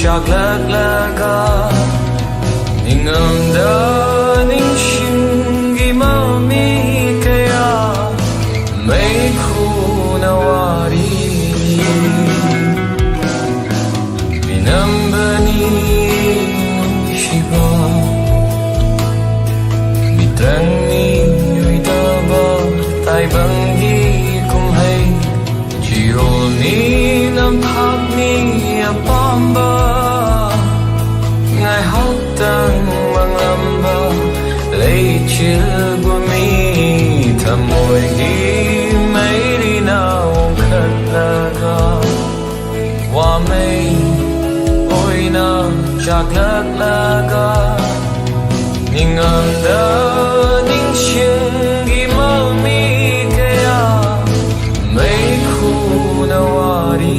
จากเลิกลากันนิ่งเอิมเดินนิ่งชิงกี่มามีแค่ยาไม่คู่นาวารีมีน้ำบานีชิบะมีตรังนี้อยู่ตาบ้าใต้บังยีคุมให้จิโอนี้น้ำพักนี้ปอมบ้าไงฮักตังมังลำบาเลยชิลกุมีทำมวยดีไม่ดีน่าองคัดลากาว่าไม่โอยน่าจากเลิกลากานิ่งเอิมเดินนิ่งชิงกี่มามีแค่ยาไม่คู่นาวารี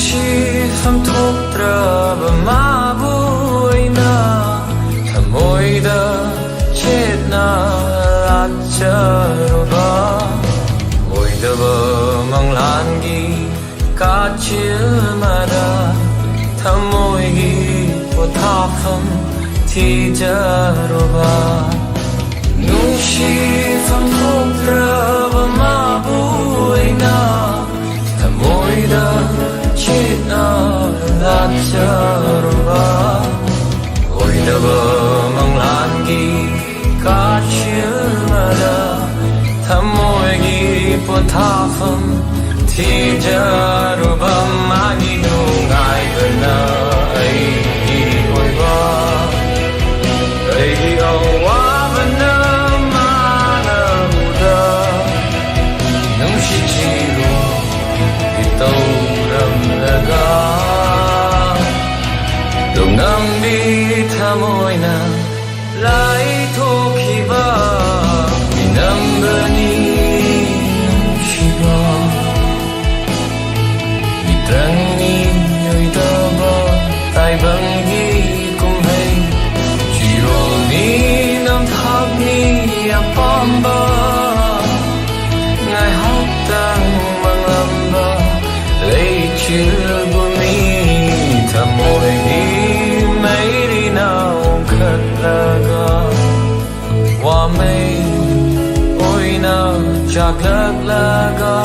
ชีทำทุกตราบมาบุยนาทำมวยดาเช็ดนาลัดเจอรูบามวยดาบมังลานกีกาชิลมาดาทำมวยกีปวดท้าฟันที่เจอรูบานุชีทำทุกตราบมาบุยนาทำมวยดาChina la charuba oi da ba manglan gi ka chilmada thamoy gi pothafam thi jaruba mani no ngai bana ai gi oi ba ai gi awa bana mana muda nung shi chi ro itoดวงน้ำดีทำมวยนาไหลทุกขีบามีน้ำบานีชิบามีตรังนี้อยู่ตาบ้าใต้บังยีกุมให้จิโรนี้น้ำพักนี้ปอมบ้าไงฮักตังมังลำบาเลยชิลกุมีทำมวยดีไม่ดีน่าองคัดลากาว่าไม่โอยน่าจากเลิกลากา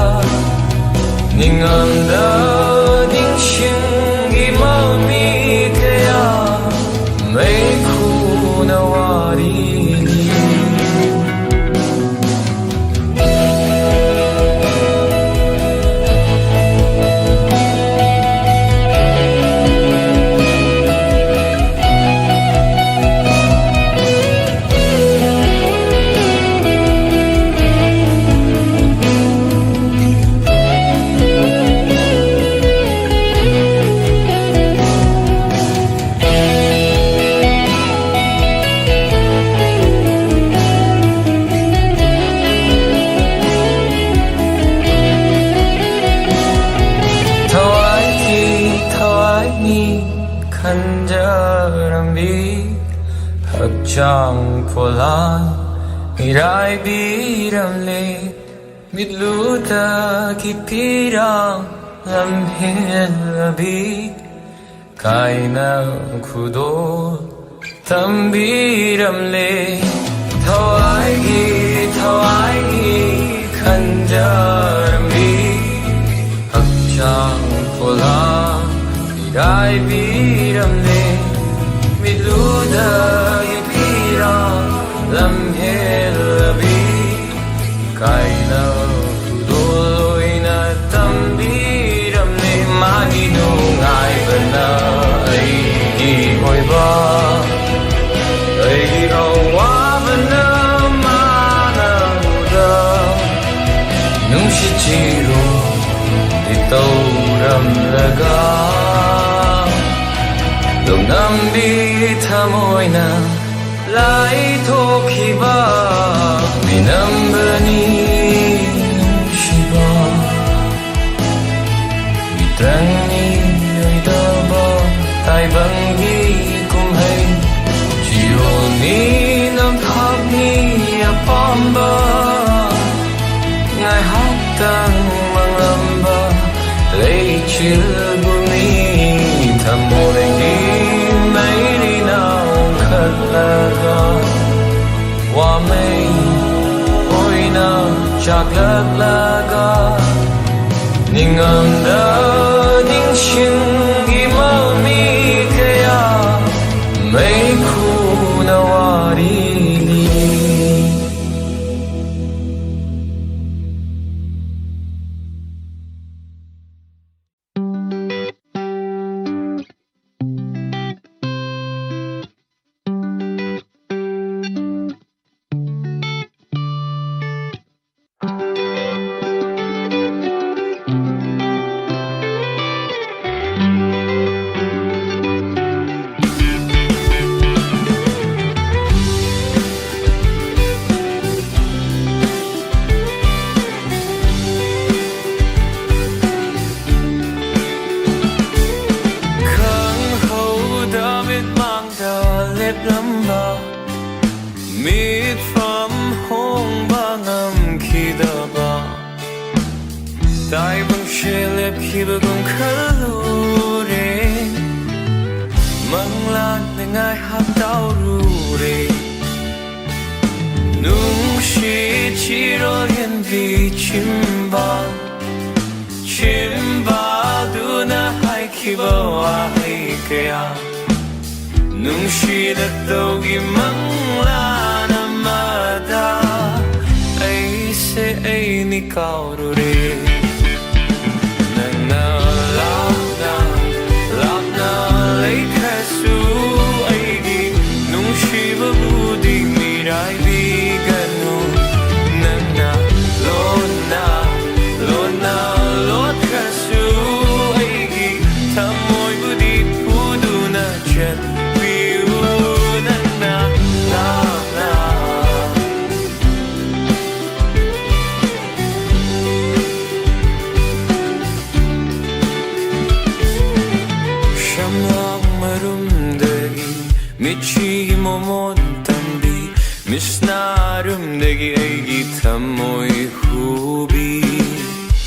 นิ่งเอิมเดินนิ่งชิงกี่มามีแค่ยาไม่คู่นาวารีขันเจอรำบีหักจังโพลานมีไรบีรำเลมิดลูตาคิดพีรังลำเฮลบีกายนาคูโดทำบีรำเลถวายกีขันเจอรำบีหักจังโพลานได้บีรำเลมิดลูดายิพีรังลำเฮลบีกายนาคูโดลอยนาตัมบีรำเลมานีโนง่ายบนาไอ้กีหอยบ้าไอ้กีเอาว่าบนามานาหูดานุ่งชิจิโรติโตรำละกาดวงน้ำดีทำมวยนา来托起吧，你能不你是吧？你等你爱的吧，带帮你共嘿，只有你能靠你呀帮吧，爱好等忙lâm吧，lấy chưa của你，他莫来你。ว่าไม่โอยน่าจากเลิกลากันนิ่งอันเดินนิ่งชิงอีมามีแค่ยาไม่คู่นวารีดีDai bang shelep hiba gong kalure Mang lan nengai hap tau rure Nung shi chiro yen vi Chimba du na hai kiba wa hai kaya Nung shi da togi mang lan amada Ay se ay ni kaurure Michi momon tambi Misnarumdagi aigi tamoy hubi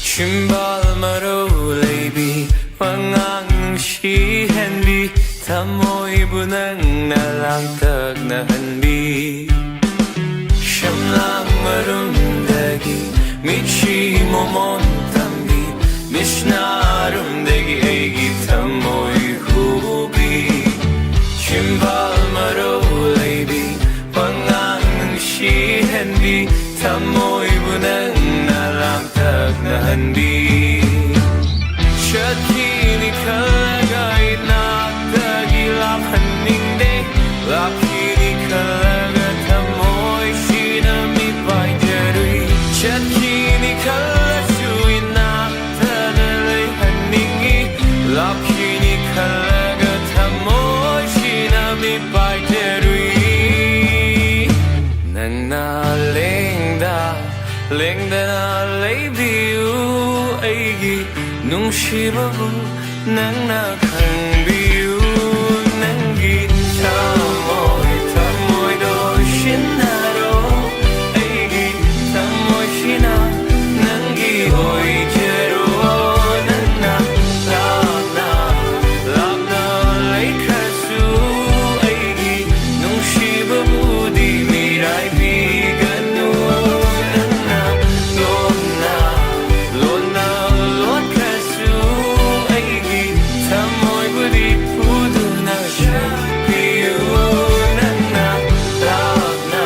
Chimbal maro leibi Pangang shi henbi Tamoy bunang nalang tag na hanbi Shamlang marumdagi Michi momon tambi Misnarumdagi aigi tamoy hubi Chimbal maro leibi Pangang shi henbi Tamoy bunang nalang tag na hanbi Shakini kalagay na tagilap haning de Lakini kalaga tamoy shinamit by jerry Shakini kalasui na tagalay haningi Lakini kalaga tamoy shinamit by jerry Nang nalengda na leibiu aigi Nung shibabu nang nakangbiu Nanggi tamoy do shinaro Aigi tamoy shina Nanggi hoy jero Nana labna laikasu Aigi nung shibabu di mirai biganu Nana lona lotkasu Aigi tamoy budi pudu na shapiu Nana labna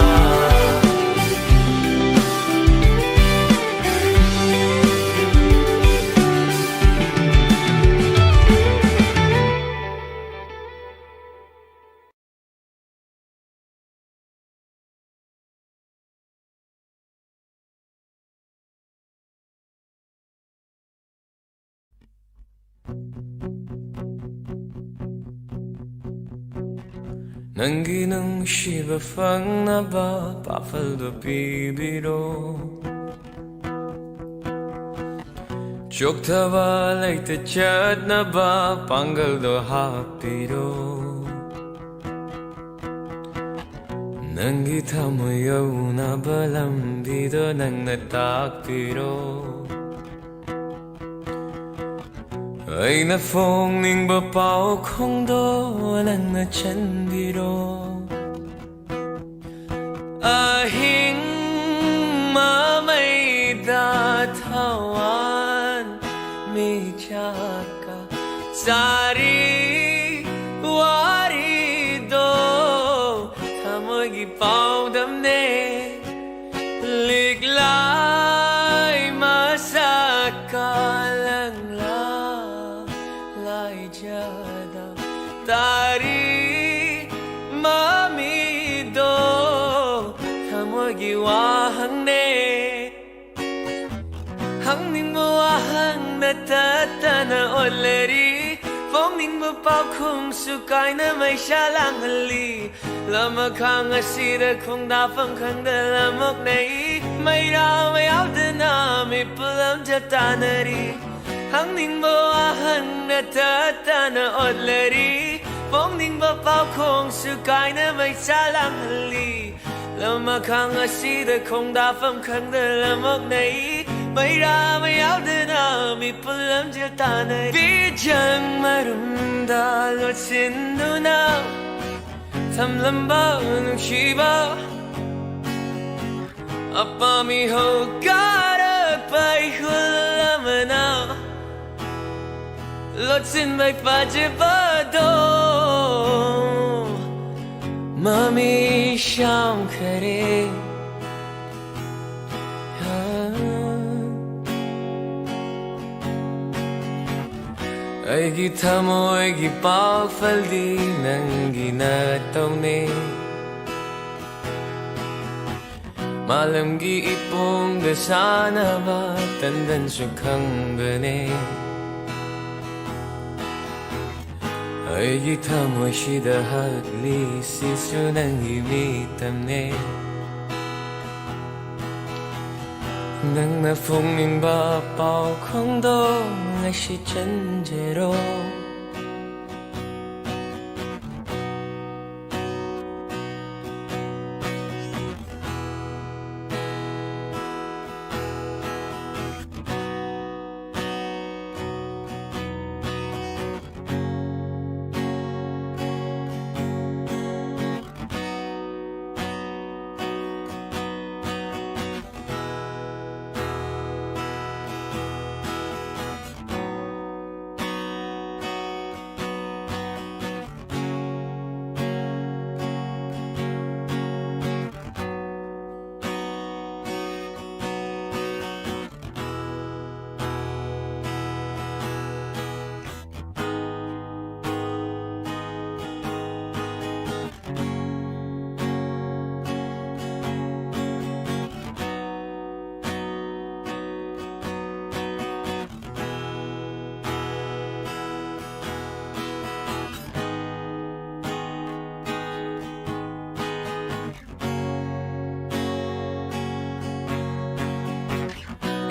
Nangi nung shiba fang na ba pafal do bibiro Chok taba like the chat na ba pangal do hapiro Nangi thamoyo na ba lambi do nang natakpiro Ay na phong ning ba pao kong do nang na chandiro Ahing mamay datawan mi chaka sari wari do tamoy pao damne liglay masakalang jada tari mamido tamogi wahang ne hang ning mo wahang natata na oleri phong ning mo pao kung sukay na may siyalang hali lamag kang asira kung dafang kang dalamok na may ramay awda na may pulam jata na rin Hang ning mo ahang natata na odleri Phong ning ba pao kong sukay na may salang hali Lamag kang asida kong dafam kang dalamok na may ramay awda na may pulam jata na Bijang marumdalot sindu na Tamlamba nung shiba Apami ho gara pa'y hulaman na Lotsin may pajibado Mami siyam kare Ay kita mo ay gipagfaldi ng ginataw ni Malam giipong dasana ba Tandan sukang gane Ay kita mo shida hagli sisu nang imitam ne Nang na phong ning ba pao kong do Nga si chanjero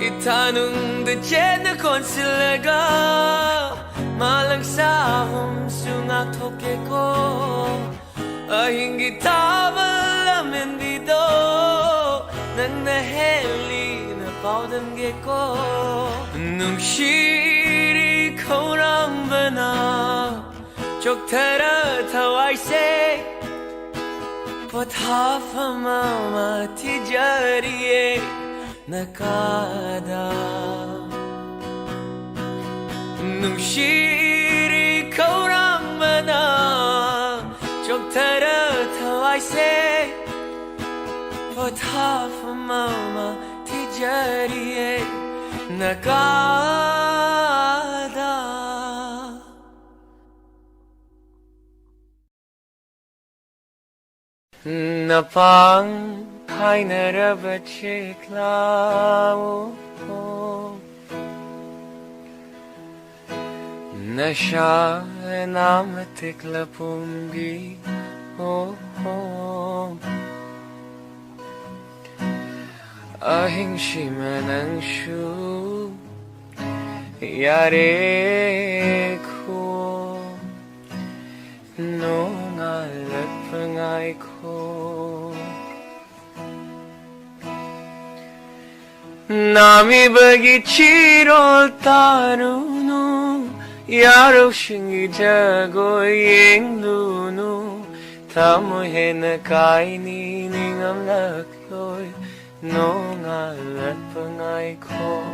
Itanong da jen na konsilaga Malang sa hom sungak toke ko Ahing gitabalamin dito Nang naheli na paudamge ko Nung shiri ko rang bana Chok tara tawai se Pothafa mama tijariye Nakada Nung shiri ko rang mana Chok tara tawai se Pothafa mama tijariye Nakada Napang Hai narabachiklau Nasha namatikla pumgi ahing shimanangsu yare ko nung alat pangay ko nami bagi chirol tarunu yaro shingi jago yeng lunu tamu hena kaini ningam lakyoy nung alat pangay ko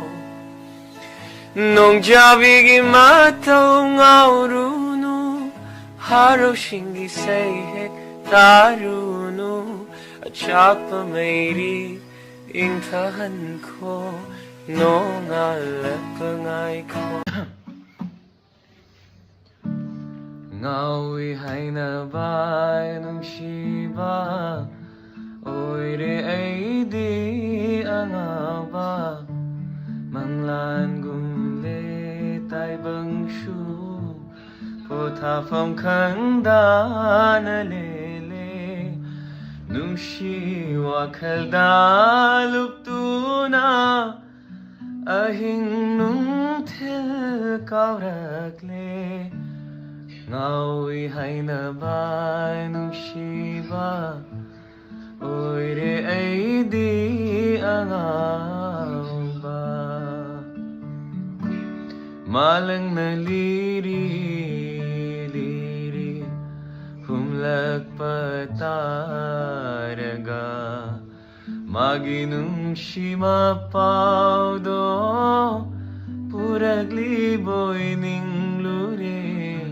nung jabigi mataw ngaurunu haro shingi sayhek tarunu at chapa mayri ing tahan ko nung alat pangay ko ngawi hay na bay nung shiba ôi re ấy đi ang ba mang lan gum lê tai bâng shu po tha phong khang da na lê lê nung shi wa khal da lup tu na ahing nung thil cao rak lê ngawi hay na bay nung shi ba ôi re ấy đi ang ba malang na liri liri humlak pataraga maginung shima pau do puragli boy ning lure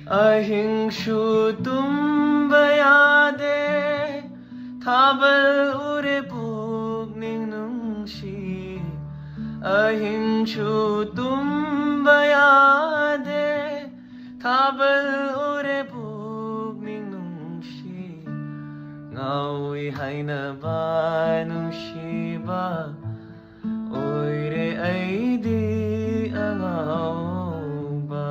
ahing shu tum bayade Tabal ure buk ning nung shi ahing shu tum bayade Tabal ure buk ning nung shi ngawi hay na ba nung shi ba oi re ay di ang ba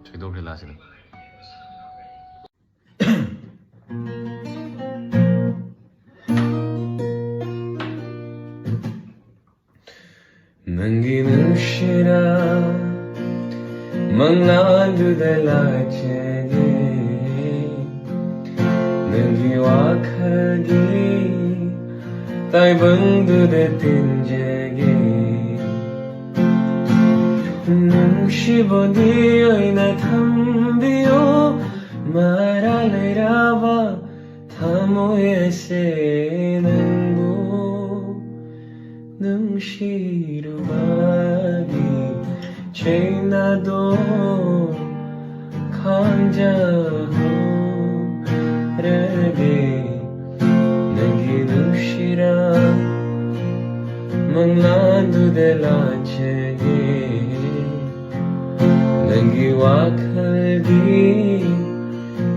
저희 노래 나시는 Nanginu shira Mangnadu dalachene Nangi wakagi Tai bangdu de tinjege Nung shibodi oina thambiyo Maralai rava Thamoye se nangu nung shirubagi chainado kanjaho rage nanginu shira mangladu delachege nangi wakhadi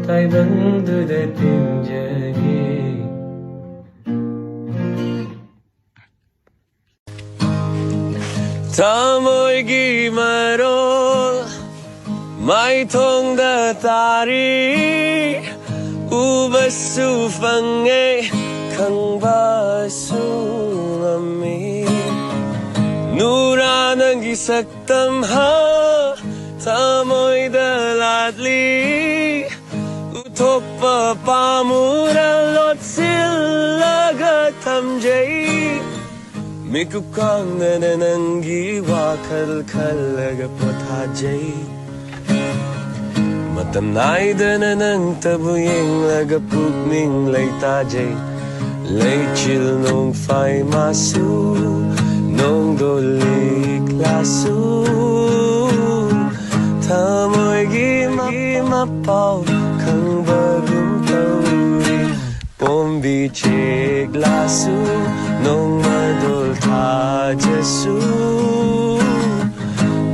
tai bangdu de tinjage Tamoy gi marol mai thong da tari ubasu fange khang ba su ami nuranang gi saktam ha tamoy da ladli uthok pa pamura lot silaga thamjai Miku kang nanananggi wakal kalaga pothajay Matam nai dananang tabuying laga pugming lay tajay Lay chill nung fay masu Nung dolik lasu Tamoy gimapaw kang bagong tauri Pombi chik lasu Nung madol ta Jesu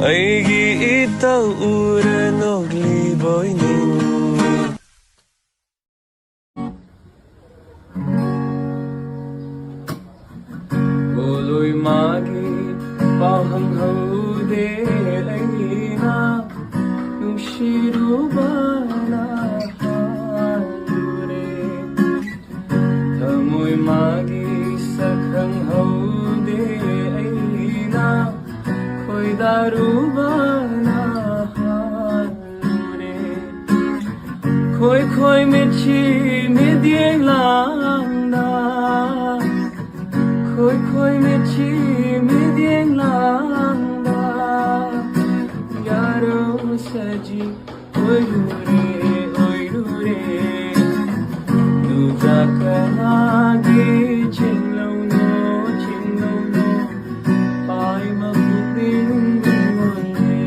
Ay giitaw uran og liboy ning Boloy magi pahang haude ay na Nung ruba na halure Thamoy magi sa khanghaude aina khoi daruba na halure Khoi khoi mechi medieng langda Khoi khoi mechi medieng langda Yaro saji oi rure Nuja kanagi chinglo no Pai mapuping gumoye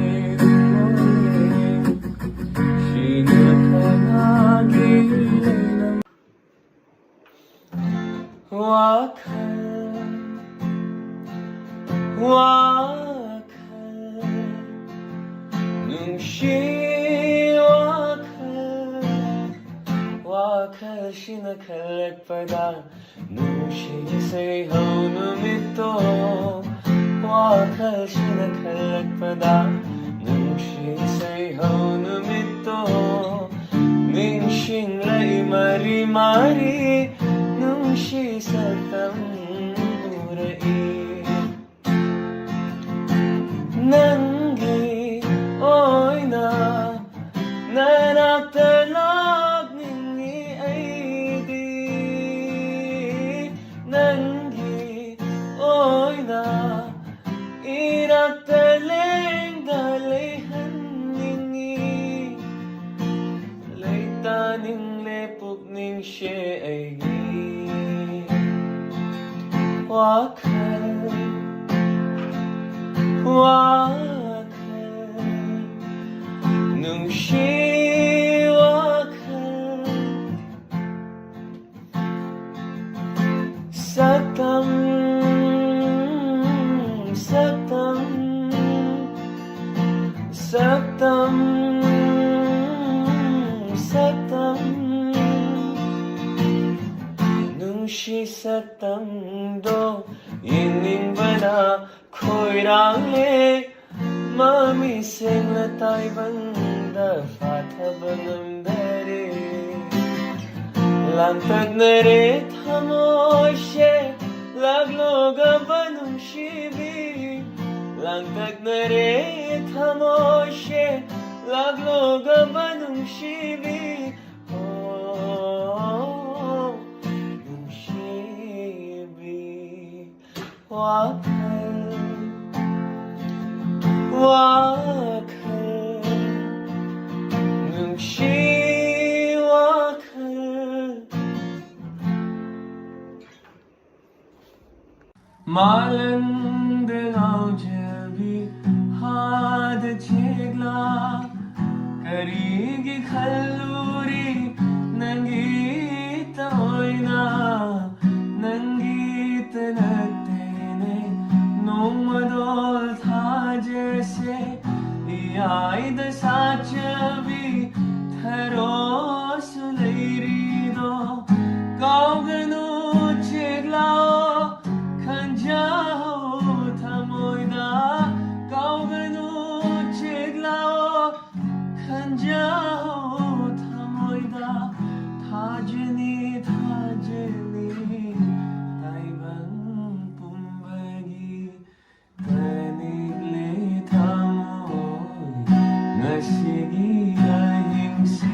Shina kanagi lenam Wakal Nungshi wakal shina kalak pada Nungshi say ho numito Wakal shina kalak pada Nungshi say ho numito Ningshin lay mari Nungshi satam urai Nangi oina nanaktalak ningi aidi Nangi oina inaktaleng dalehan ningi Laitaning lepuk ning she aigi Wakal Nungshi wakal Satam Nungshi satam do Yining bana khoi rang le Mami sing la tai banda fatha bangam dare Lang tag nare thamoy she Laglo gabanung shibi Lang tag nare thamoy she Laglo gabanung shibi Oh nung shibi Wakal Nungshi wakal Malang dengaw jabi had chegla Karigi khalluri nangita oina Nangita nattene Nomadol tha jaise Yaid sachabi tharo sulairi do Kauganu cheglao khanjao thamoida Kauganu cheglao khanjao thamoida Thajani taibang pumbagi Tanigle thamoy Nashigi ahingsi